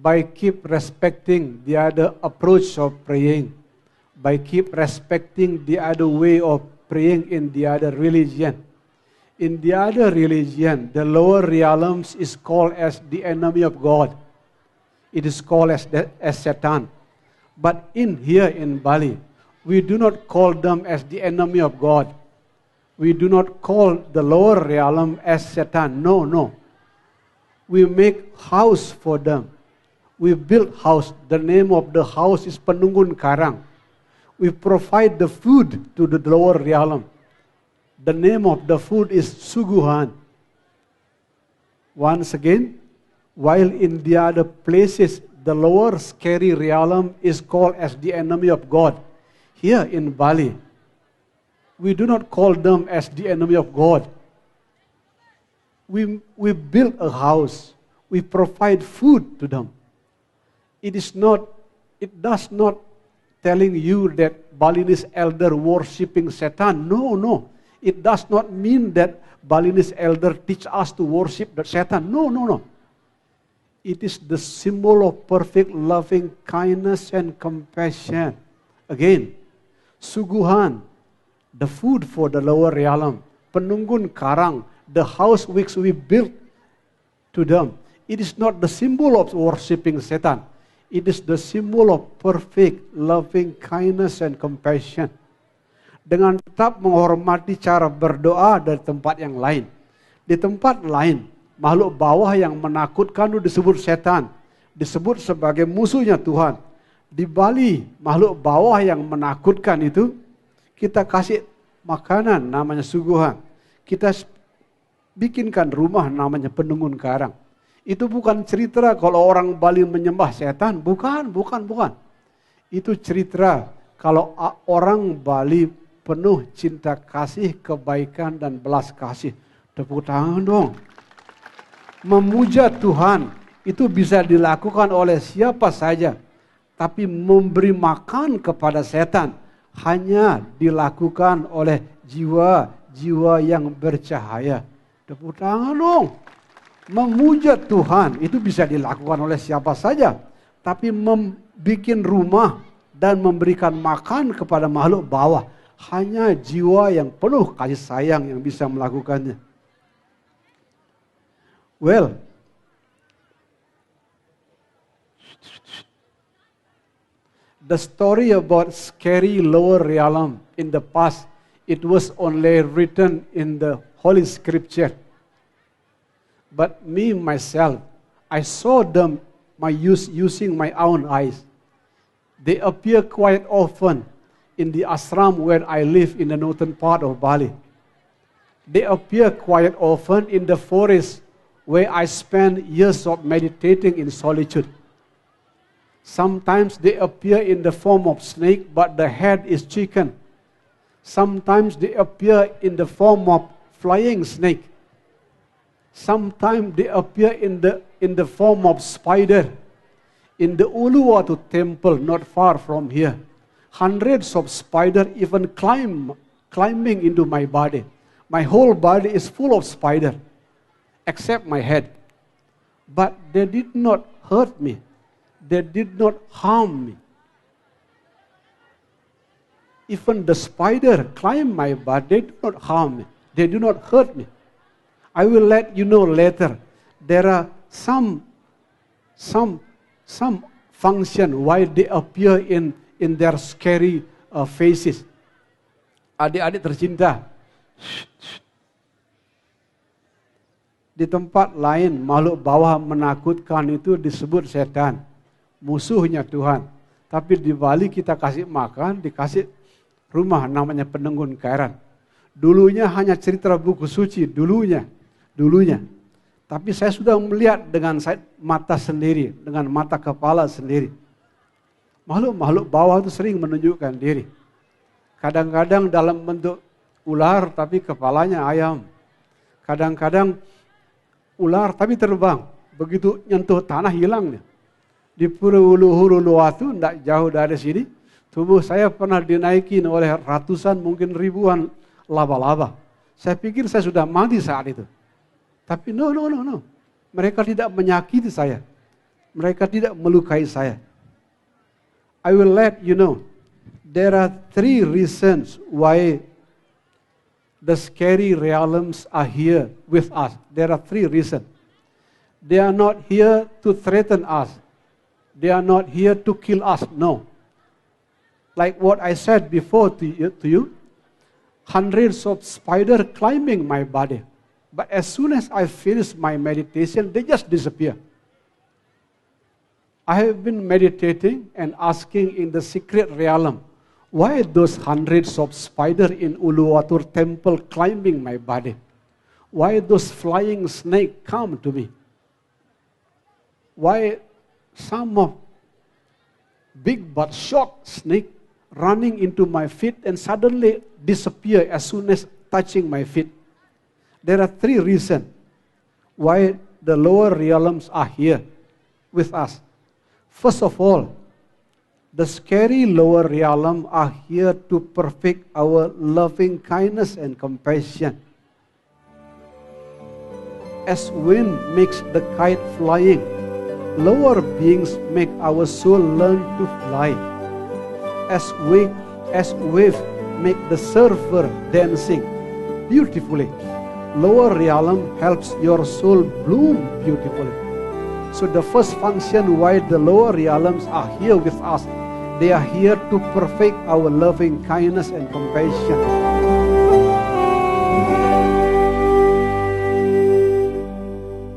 by keep respecting the other approach of praying, by keep respecting the other way of praying in the other religion. In the other religion, the lower realms is called as the enemy of God. It is called as Satan. But here in Bali, we do not call them as the enemy of God. We do not call the lower realm as Satan. No. We make house for them. We build house. The name of the house is Penunggun Karang. We provide the food to the lower realm. The name of the food is Suguhan. Once again, while in the other places, the lower scary realm is called as the enemy of God. Here in Bali, we do not call them as the enemy of God. We build a house. We provide food to them. It does not telling you that Balinese elder worshipping Satan. No. It does not mean that Balinese elder teach us to worship the Satan. No. It is the symbol of perfect loving kindness and compassion. Again, Suguhan, the food for the lower realm. Penunggun Karang, the house which we built to them. It is not the symbol of worshipping Satan. It is the symbol of perfect loving kindness and compassion. Dengan tetap menghormati cara berdoa dari tempat yang lain. Di tempat lain, makhluk bawah yang menakutkan itu disebut setan. Disebut sebagai musuhnya Tuhan. Di Bali, makhluk bawah yang menakutkan itu, kita kasih makanan namanya Suguhan. Kita bikinkan rumah namanya Penunggun Karang. Itu bukan cerita kalau orang Bali menyembah setan. Bukan. Itu cerita kalau orang Bali penuh cinta kasih, kebaikan, dan belas kasih. Tepuk tangan dong. Memuja Tuhan itu bisa dilakukan oleh siapa saja. Tapi memberi makan kepada setan hanya dilakukan oleh jiwa-jiwa yang bercahaya. Tepuk tangan dong. Memuja Tuhan itu bisa dilakukan oleh siapa saja. Tapi membuat rumah dan memberikan makan kepada makhluk bawah hanya jiwa yang penuh kasih sayang yang bisa melakukannya. Well, the story about scary lower realm in the past, it was only written in the Holy Scripture. But me, myself, I saw them using my own eyes. They appear quite often in the ashram where I live in the northern part of Bali. They appear quite often in the forest where I spend years of meditating in solitude. Sometimes they appear in the form of snake, but the head is chicken. Sometimes they appear in the form of flying snake. Sometimes they appear in the form of spider. In the Uluwatu temple, not far from here, hundreds of spiders even climbing into my body. My whole body is full of spiders, except my head. But they did not hurt me. They did not harm me. Even the spider climb my body, they do not harm me. They do not hurt me. I will let you know later. There are some function why they appear in their scary faces. Adik-adik tercinta, di tempat lain makhluk bawah menakutkan itu disebut setan, musuhnya Tuhan. Tapi di Bali kita kasih makan, dikasih rumah namanya Penunggun Karang. Dulunya hanya cerita buku suci, dulunya. Tapi saya sudah melihat dengan mata sendiri, dengan mata kepala sendiri. Makhluk-makhluk bawah itu sering menunjukkan diri. Kadang-kadang dalam bentuk ular tapi kepalanya ayam. Kadang-kadang ular tapi terbang. Begitu nyentuh tanah hilangnya. Di Pura Uluwatu, tidak jauh dari sini, tubuh saya pernah dinaikin oleh ratusan mungkin ribuan laba-laba. Saya pikir saya sudah mati saat itu. Tapi no. Mereka tidak menyakiti saya. Mereka tidak melukai saya. I will let you know, there are 3 reasons why the scary realms are here with us. There are 3 reasons. They are not here to threaten us. They are not here to kill us. No. Like what I said before to you, hundreds of spiders climbing my body. But as soon as I finish my meditation, they just disappear. I have been meditating and asking in the secret realm, why those hundreds of spiders in Uluwatu temple climbing my body? Why those flying snakes come to me? Why some of big but short snake running into my feet and suddenly disappear as soon as touching my feet? There are 3 reasons why the lower realms are here with us. First of all, the scary lower realm are here to perfect our loving kindness and compassion. As wind makes the kite flying, lower beings make our soul learn to fly. As wave make the surfer dancing beautifully, lower realm helps your soul bloom beautifully. So the first function why the lower realms are here with us, they are here to perfect our loving kindness and compassion.